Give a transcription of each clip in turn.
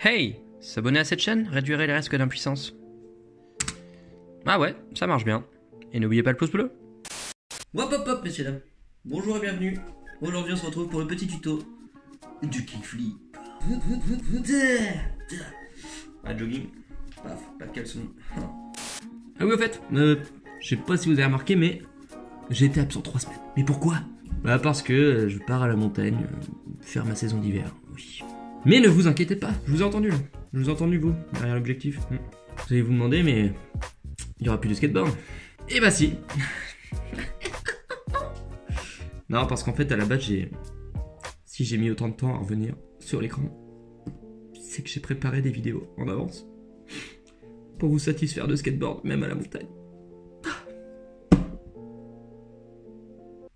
Hey! S'abonner à cette chaîne réduirait les risques d'impuissance. Ah ouais, ça marche bien. Et n'oubliez pas le pouce bleu. Hop hop hop messieurs dames. Bonjour et bienvenue. Aujourd'hui on se retrouve pour le petit tuto du kickflip. Pas de jogging. Paf, pas de caleçon. Ah oui au fait, je sais pas si vous avez remarqué mais j'ai été absent 3 semaines. Mais pourquoi? Bah parce que je pars à la montagne faire ma saison d'hiver, oui. Mais ne vous inquiétez pas, je vous ai entendu là. Je vous ai entendu vous, derrière l'objectif. Vous allez vous demander mais il y aura plus de skateboard. Et bah si. Non parce qu'en fait à la base si j'ai mis autant de temps à revenir sur l'écran, c'est que j'ai préparé des vidéos en avance pour vous satisfaire de skateboard même à la montagne.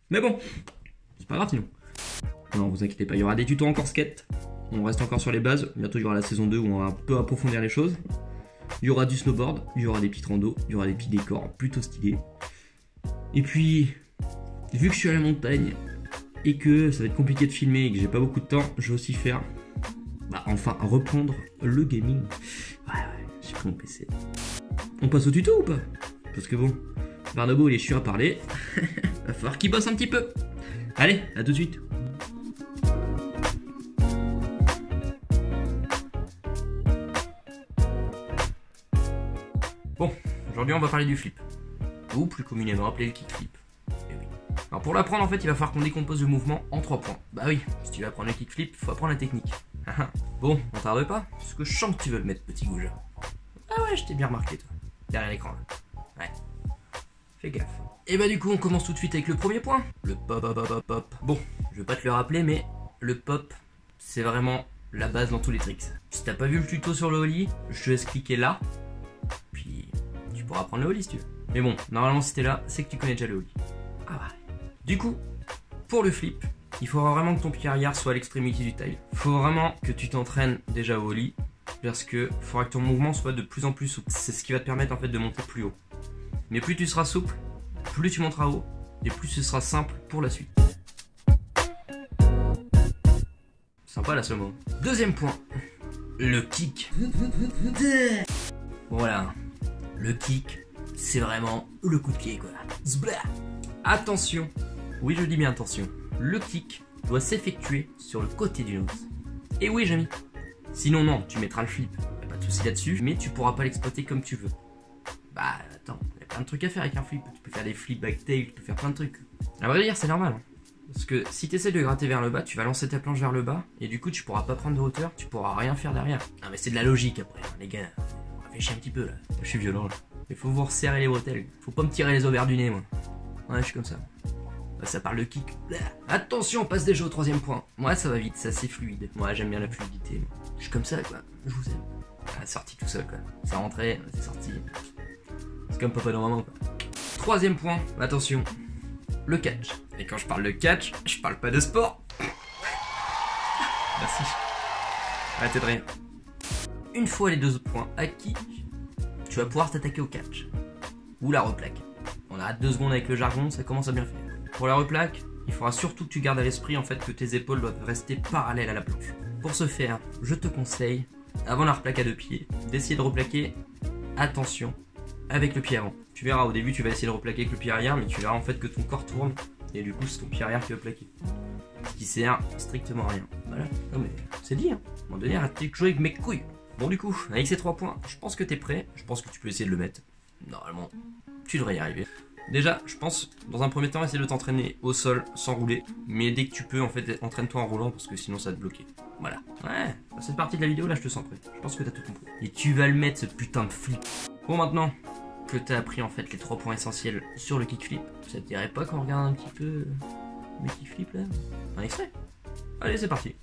Mais bon, c'est pas grave sinon. Non vous inquiétez pas, il y aura des tutos encore skate. On reste encore sur les bases, bientôt il y aura la saison 2 où on va un peu approfondir les choses. Il y aura du snowboard, il y aura des petites randos, il y aura des petits décors plutôt stylés. Et puis, vu que je suis à la montagne et que ça va être compliqué de filmer et que j'ai pas beaucoup de temps, je vais aussi faire, reprendre le gaming. Ouais, j'ai pris mon PC. On passe au tuto ou pas? Parce que bon, Barnabo il est chiant à parler, va falloir qu'il bosse un petit peu. Allez, à tout de suite. Bon, aujourd'hui on va parler du flip, ou plus communément appelé le kickflip. Et oui. Alors pour l'apprendre en fait il va falloir qu'on décompose le mouvement en 3 points. Bah oui, si tu veux apprendre le kickflip, faut apprendre la technique. Bon, on tarde pas, parce que je sens que tu veux le mettre petit goujat. Ah ouais, je t'ai bien remarqué toi, derrière l'écran là. Ouais, fais gaffe. Et bah du coup on commence tout de suite avec le premier point, le pop pop pop pop. Bon, je vais pas te le rappeler mais le pop c'est vraiment la base dans tous les tricks. Si t'as pas vu le tuto sur le ollie, je te laisse cliquer là. Puis tu pourras apprendre le ollie si tu veux. Mais bon, normalement si t'es là, c'est que tu connais déjà le ollie. Ah ouais. Du coup, pour le flip, il faudra vraiment que ton pied arrière soit à l'extrémité du taille. Il faut vraiment que tu t'entraînes déjà au ollie, parce que il faudra que ton mouvement soit de plus en plus souple. C'est ce qui va te permettre en fait de monter plus haut. Mais plus tu seras souple, plus tu monteras haut, et plus ce sera simple pour la suite. Sympa la slow-mo. Deuxième point, le kick. Voilà, le kick, c'est vraiment le coup de pied quoi. Zblah. Attention, oui je dis bien attention, le kick doit s'effectuer sur le côté du nose. Et oui Jamy, sinon non, tu mettras le flip, y'a pas de souci là-dessus, mais tu pourras pas l'exploiter comme tu veux. Bah attends, y'a plein de trucs à faire avec un flip, tu peux faire des flips backtail, tu peux faire plein de trucs. À vrai dire c'est normal, hein. Parce que si tu essaies de gratter vers le bas, tu vas lancer ta planche vers le bas, et du coup tu pourras pas prendre de hauteur, tu pourras rien faire derrière. Ah mais c'est de la logique après, hein, les gars. Réfléchis un petit peu là. Je suis violent là. Il faut vous resserrer les bretelles. Faut pas me tirer les ovaires du nez moi. Ouais je suis comme ça. Bah, ça parle de kick. Attention on passe déjà au troisième point. Moi ça va vite, ça c'est fluide. Moi j'aime bien la fluidité. Je suis comme ça quoi. Je vous aime. Ah, sorti tout seul quoi. Ça rentrait, c'est sorti. C'est comme papa dans maman quoi. Troisième point, attention. Le catch. Et quand je parle de catch, je parle pas de sport. Merci. Arrêtez de rire. Une fois les 2 points acquis, tu vas pouvoir t'attaquer au catch. Ou la replaque. On arrête 2 secondes avec le jargon, ça commence à bien faire. Pour la replaque, il faudra surtout que tu gardes à l'esprit en fait que tes épaules doivent rester parallèles à la planche. Pour ce faire, je te conseille, avant la replaque à 2 pieds, d'essayer de replaquer, attention, avec le pied avant. Tu verras, au début tu vas essayer de replaquer avec le pied arrière, mais tu verras en fait que ton corps tourne, et du coup c'est ton pied arrière qui va plaquer. Ce qui sert strictement à rien. Voilà, non mais c'est dit, hein. À un moment donné, arrête de jouer avec mes couilles. Bon du coup, avec ces 3 points, je pense que t'es prêt, je pense que tu peux essayer de le mettre. Normalement, tu devrais y arriver. Déjà, je pense, dans un premier temps, essayer de t'entraîner au sol sans rouler. Mais dès que tu peux, en fait, entraîne-toi en roulant parce que sinon ça va te bloquer. Voilà. Ouais, dans cette partie de la vidéo là, je te sens prêt. Je pense que t'as tout compris. Et tu vas le mettre ce putain de flip. Bon maintenant que t'as appris en fait les 3 points essentiels sur le kickflip, ça te dirait pas qu'on regarde un petit peu mes kickflips là? Un extrait? Allez, c'est parti.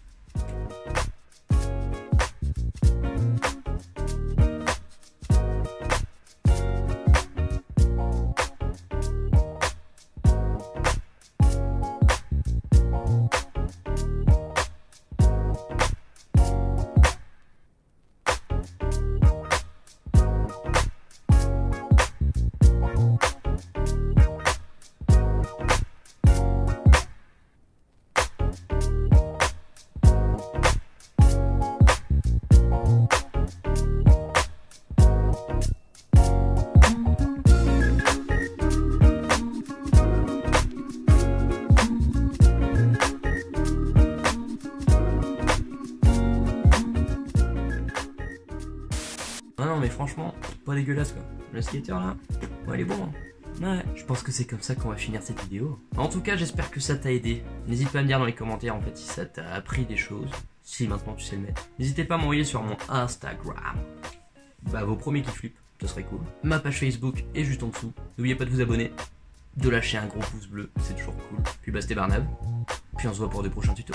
Ah non mais franchement, pas dégueulasse quoi. Le skater là, ouais il est bon. Hein. Ouais, je pense que c'est comme ça qu'on va finir cette vidéo. En tout cas, j'espère que ça t'a aidé. N'hésite pas à me dire dans les commentaires en fait si ça t'a appris des choses. Si maintenant tu sais le mettre. N'hésitez pas à m'envoyer sur mon Instagram vos premiers qui flippent, ça serait cool. Ma page Facebook est juste en dessous. N'oubliez pas de vous abonner, de lâcher un gros pouce bleu, c'est toujours cool. Puis c'était Barnab. Puis on se voit pour de prochains tutos.